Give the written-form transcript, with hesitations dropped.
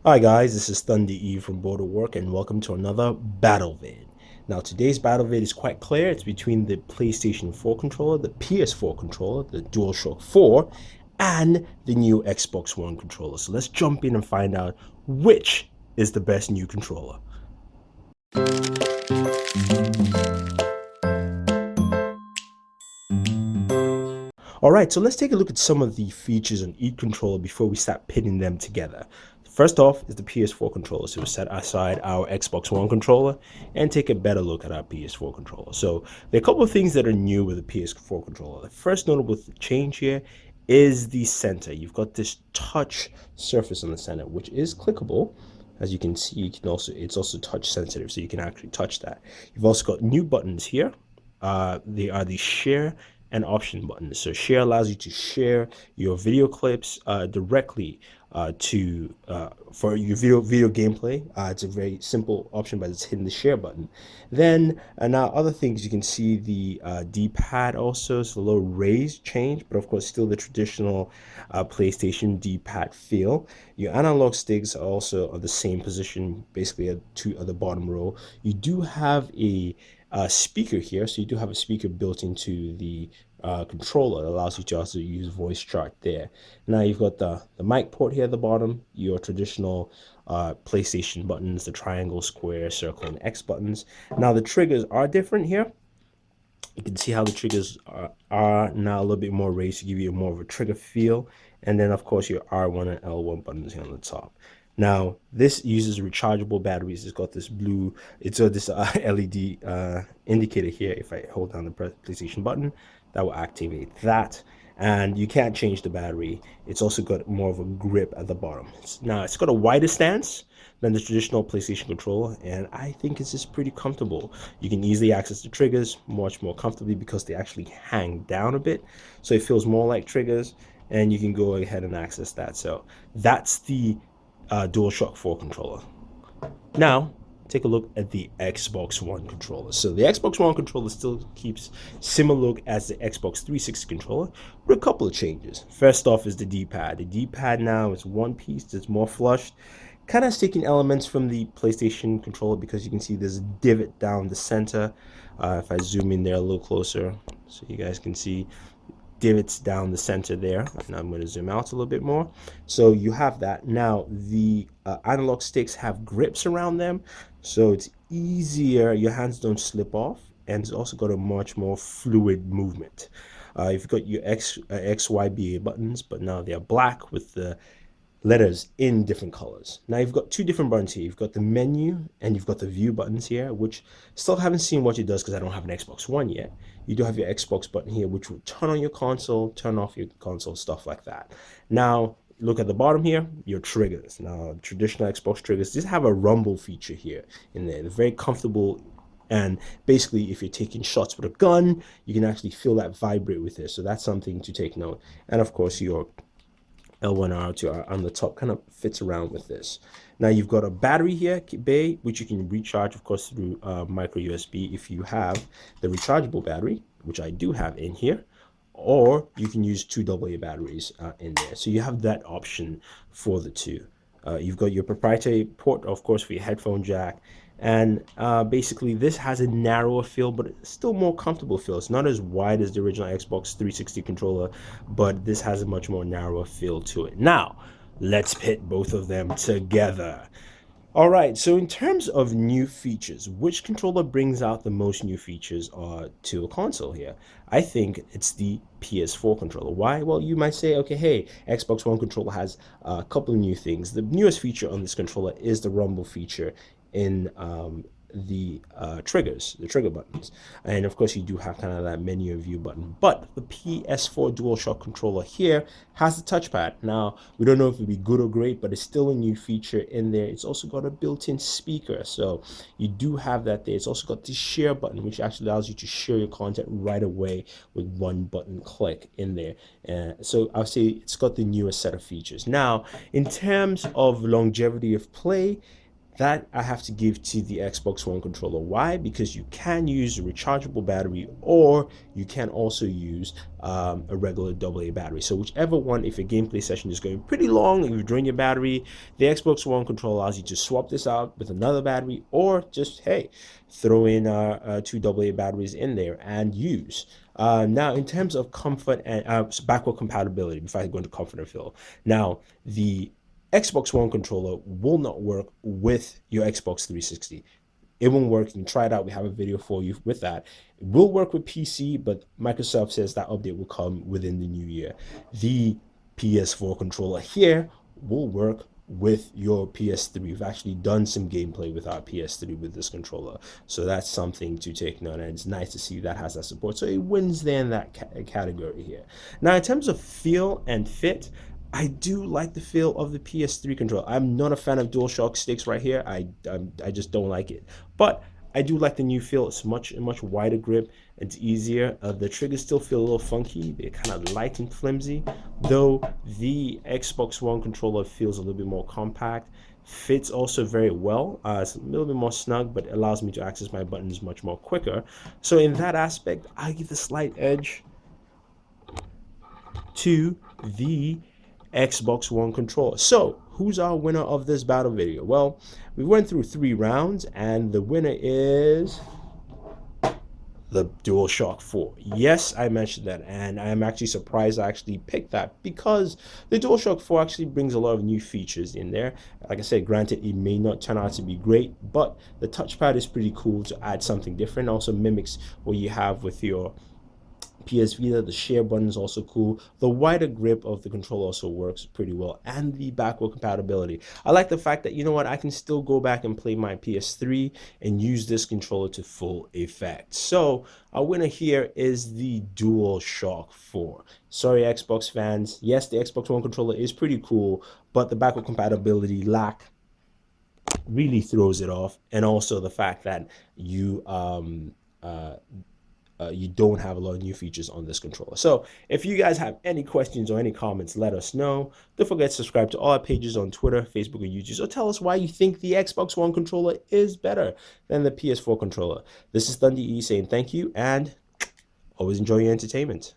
Hi guys, this is Thunder E from Booredatwork and welcome to another battle vid. Now today's battle vid is quite clear. It's between the PlayStation 4 controller, the PS4 controller, the DualShock 4, and the new Xbox One controller. So let's jump in and find out which is the best new controller. Alright, so let's take a look at some of the features on each controller before we start pitting them together. First off is the PS4 controller, so we set aside our Xbox One controller and take a better look at our PS4 controller. So there are a couple of things that are new with the PS4 controller. The first notable change here is the center. You've got this touch surface on the center, which is clickable. As you can see, it's also touch sensitive, so you can actually touch that. You've also got new buttons here. They are the share and option buttons. So share allows you to share your video clips directly for your video gameplay. It's a very simple option, but it's hitting the share button. Then now other things, you can see the D-pad also. It's a little raised change, but of course still the traditional PlayStation D-pad feel. Your analog sticks are also on the same position, basically at the bottom row. You do have a speaker here, so you do have a speaker built into the controller that allows you to also use voice chat there. Now you've got the mic port here at the bottom, your traditional PlayStation buttons, the triangle, square, circle, and X buttons. Now the triggers are different here. You can see how the triggers are now a little bit more raised to give you more of a trigger feel. And then of course your R1 and L1 buttons here on the top. Now this uses rechargeable batteries. It's got this blue, it's got this LED indicator here. If I hold down the PlayStation button, that will activate that. And you can't change the battery. It's also got more of a grip at the bottom. Now it's got a wider stance than the traditional PlayStation controller, and I think it's just pretty comfortable. You can easily access the triggers much more comfortably because they actually hang down a bit, so it feels more like triggers, and you can go ahead and access that. So that's the DualShock 4 controller. Now take a look at the Xbox One controller. So the Xbox One controller still keeps similar look as the Xbox 360 controller, with a couple of changes. First off is the D-pad. The D-pad now is one piece, it's more flushed, kind of taking elements from the PlayStation controller, because you can see there's a divot down the center. If I zoom in there a little closer so you guys can see divots down the center there, and I'm going to zoom out a little bit more. So you have that. Now the analog sticks have grips around them, so it's easier, your hands don't slip off, and it's also got a much more fluid movement. You've got your X, Y, B, A buttons, but now they're black with the letters in different colors. Now you've got two different buttons here. You've got the menu and you've got the view buttons here, which still haven't seen what it does because I don't have an Xbox One yet. You do have your Xbox button here, which will turn on your console, turn off your console, stuff like that. Now look at the bottom here, your triggers. Now traditional Xbox triggers just have a rumble feature here in there. They're very comfortable, and basically if you're taking shots with a gun, you can actually feel that vibrate with it. So that's something to take note. And of course your L1 R2 on the top kind of fits around with this. Now you've got a battery here, bay, which you can recharge, of course, through micro USB if you have the rechargeable battery, which I do have in here, or you can use two AA batteries in there. So you have that option for the two. You've got your proprietary port, of course, for your headphone jack. And basically this has a narrower feel, but it's still more comfortable feel. It's not as wide as the original Xbox 360 controller, but this has a much more narrower feel to it. Now let's pit both of them together. All right, so in terms of new features, which controller brings out the most new features to a console here? I think it's the PS4 controller. Why? Well, you might say, okay, hey, Xbox One controller has a couple of new things. The newest feature on this controller is the rumble feature in the triggers, the trigger buttons. And of course you do have kind of that menu view button, but the PS4 DualShock controller here has the touchpad. Now we don't know if it'll be good or great, but it's still a new feature in there. It's also got a built-in speaker, so you do have that there. It's also got the share button, which actually allows you to share your content right away with one button click in there. So I'll say it's got the newest set of features. Now in terms of longevity of play, That I have to give to the Xbox One controller. Why? Because you can use a rechargeable battery, or you can also use a regular AA battery. So whichever one, if your gameplay session is going pretty long and you drain your battery, the Xbox One controller allows you to swap this out with another battery, or just, hey, throw in two AA batteries in there and use. Now, in terms of comfort and backward compatibility, before I go into comfort and feel, now the Xbox One controller will not work with your Xbox 360. It won't work. You can try it out. We have a video for you with that. It will work with PC, but Microsoft says that update will come within the new year. The PS4 controller here will work with your PS3. We've actually done some gameplay with our PS3 with this controller, so that's something to take note, and it's nice to see that has that support. So it wins there in that category here. Now, in terms of feel and fit, I do like the feel of the PS3 controller. I'm not a fan of DualShock sticks right here. I just don't like it. But I do like the new feel. It's much wider grip. It's easier. The triggers still feel a little funky. They're kind of light and flimsy, though the Xbox One controller feels a little bit more compact. Fits also very well. It's a little bit more snug, but allows me to access my buttons much more quicker. So in that aspect, I give the slight edge to the Xbox One controller. So who's our winner of this battle video? Well, we went through 3 rounds, and the winner is the DualShock 4. Yes, I mentioned that, and I'm actually surprised I actually picked that, because the DualShock 4 actually brings a lot of new features in there. Like I said, granted, it may not turn out to be great, but the touchpad is pretty cool to add something different. Also mimics what you have with your PS Vita. The share button is also cool. The wider grip of the controller also works pretty well, and the backward compatibility. I like the fact that, you know what, I can still go back and play my PS3 and use this controller to full effect. So our winner here is the DualShock 4. Sorry, Xbox fans. Yes, the Xbox One controller is pretty cool, but the backward compatibility lack really throws it off, and also the fact that you don't have a lot of new features on this controller. So if you guys have any questions or any comments, let us know. Don't forget to subscribe to all our pages on Twitter, Facebook, and YouTube. So tell us why you think the Xbox One controller is better than the PS4 controller. This is Thunder E saying thank you, and always enjoy your entertainment.